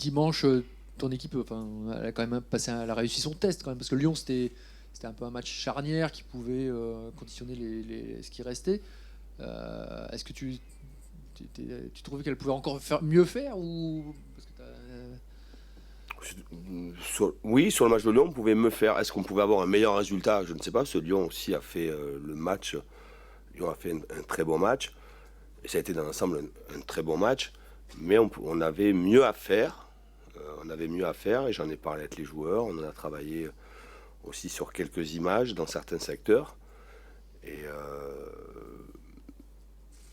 Dimanche, ton équipe, enfin, elle a quand même passé, elle a réussi son test quand même, parce que Lyon, c'était un peu un match charnière qui pouvait conditionner ce qui restait. Est-ce que tu trouvais qu'elle pouvait encore mieux faire ou parce que Oui, sur le match de Lyon, on pouvait me faire. Est-ce qu'on pouvait avoir un meilleur résultat? Je ne sais pas, parce que Lyon aussi a fait le match. Lyon a fait un très bon match. Et ça a été dans l'ensemble un très bon match. Mais on avait mieux à faire. On avait mieux à faire et j'en ai parlé avec les joueurs. On en a travaillé aussi sur quelques images dans certains secteurs. Et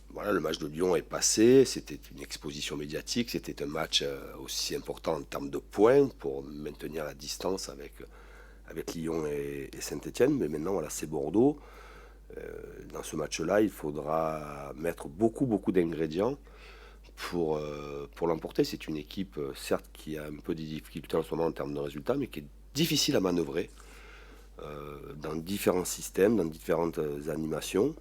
voilà, le match de Lyon est passé. C'était une exposition médiatique. C'était un match aussi important en termes de points pour maintenir la distance avec Lyon et Saint-Etienne. Mais maintenant, voilà, c'est Bordeaux. Dans ce match-là, il faudra mettre beaucoup d'ingrédients pour l'emporter. C'est une équipe, certes, qui a un peu des difficultés en ce moment en termes de résultats, mais qui est difficile à manœuvrer dans différents systèmes, dans différentes animations.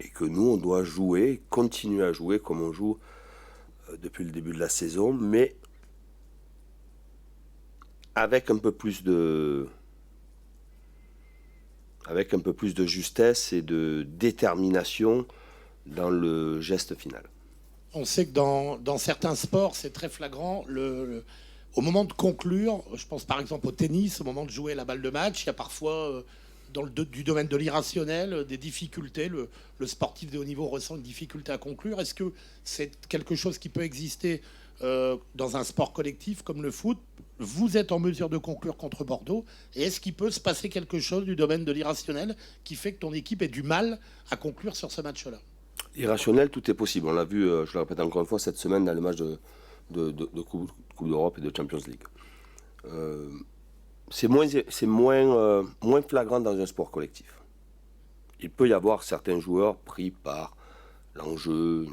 Et que nous, on doit jouer, continuer à jouer comme on joue depuis le début de la saison, mais avec un peu plus de justesse et de détermination dans le geste final. On sait que dans certains sports, c'est très flagrant. Au moment de conclure, je pense par exemple au tennis, au moment de jouer la balle de match, il y a parfois, du domaine de l'irrationnel, des difficultés. Le sportif de haut niveau ressent une difficulté à conclure. Est-ce que c'est quelque chose qui peut exister dans un sport collectif comme le foot? Vous êtes en mesure de conclure contre Bordeaux. Et est-ce qu'il peut se passer quelque chose du domaine de l'irrationnel qui fait que ton équipe ait du mal à conclure sur ce match-là? Irrationnel, tout est possible. On l'a vu, je le répète encore une fois, cette semaine dans le match de Coupe d'Europe et de Champions League. C'est moins flagrant dans un sport collectif. Il peut y avoir certains joueurs pris par l'enjeu,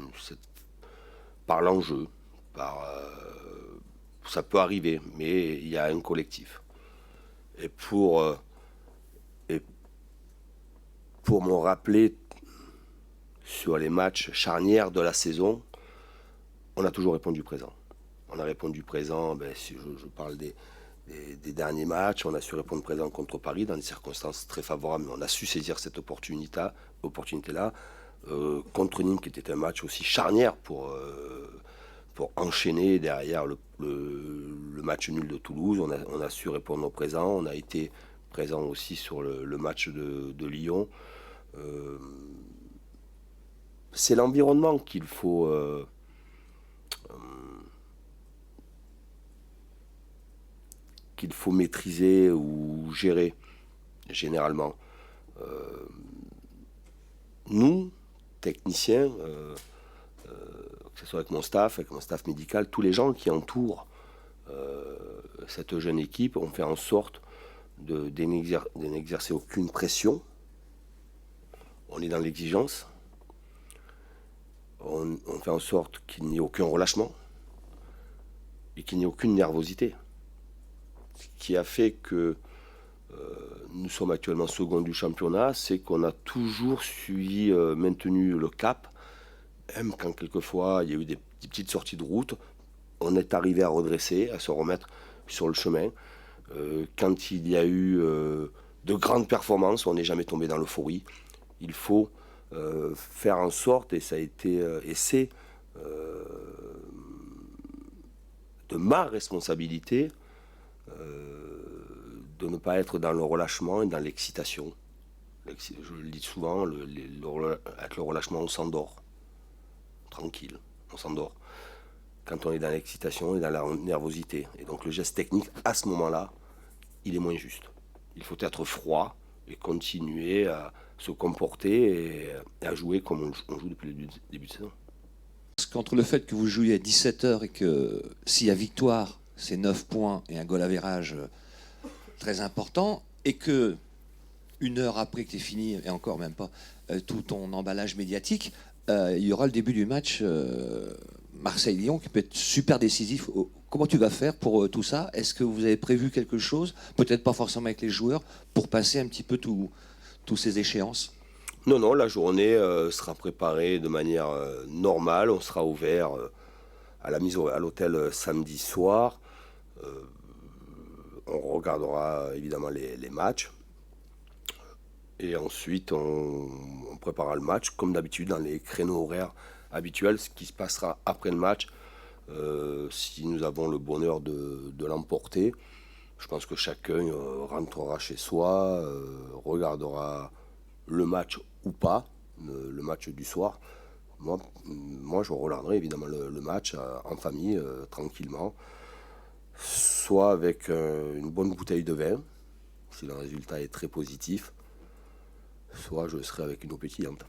ça peut arriver, mais il y a un collectif. Et pour me rappeler sur les matchs charnières de la saison, on a toujours répondu présent. On a répondu présent, si je parle des derniers matchs, on a su répondre présent contre Paris dans des circonstances très favorables, mais on a su saisir cette opportunité-là. Contre Nîmes, qui était un match aussi charnière pour enchaîner derrière le match nul de Toulouse. On a su répondre au présent. On a été présent aussi sur le match de Lyon. C'est l'environnement qu'il faut maîtriser ou gérer généralement. Nous, techniciens, que ce soit avec mon staff médical, tous les gens qui entourent cette jeune équipe, ont fait en sorte de n'exercer aucune pression. On est dans l'exigence. On fait en sorte qu'il n'y ait aucun relâchement et qu'il n'y ait aucune nervosité. Ce qui a fait que nous sommes actuellement second du championnat, c'est qu'on a toujours maintenu le cap, même quand quelquefois il y a eu des petites sorties de route, on est arrivé à redresser, à se remettre sur le chemin. Quand il y a eu de grandes performances, on n'est jamais tombé dans l'euphorie. Il faut faire en sorte, et ça a été, et c'est de ma responsabilité, de ne pas être dans le relâchement et dans l'excitation. Je le dis souvent, avec le relâchement, on s'endort. Tranquille, on s'endort. Quand on est dans l'excitation et dans la nervosité. Et donc le geste technique, à ce moment-là, il est moins juste. Il faut être froid et continuer à se comporter et à jouer comme on joue depuis le début de saison. Qu'entre le fait que vous jouiez à 17h et que s'il y a victoire, c'est 9 points et un goal average très important, et que une heure après que tu es fini, et encore même pas, tout ton emballage médiatique, il y aura le début du match Marseille-Lyon qui peut être super décisif. Comment tu vas faire pour tout ça? Est-ce que vous avez prévu quelque chose, peut-être pas forcément avec les joueurs, pour passer un petit peu tous ces échéances? Non, la journée sera préparée de manière normale. On sera ouvert à la mise à l'hôtel samedi soir. On regardera évidemment les matchs. Et ensuite, on préparera le match, comme d'habitude, dans les créneaux horaires habituels, ce qui se passera après le match. Si nous avons le bonheur de l'emporter, je pense que chacun rentrera chez soi, regardera le match ou pas, le match du soir. Moi, je regarderai évidemment le match en famille, tranquillement, soit avec une bonne bouteille de vin, si le résultat est très positif, soit je serai avec une eau pétillante.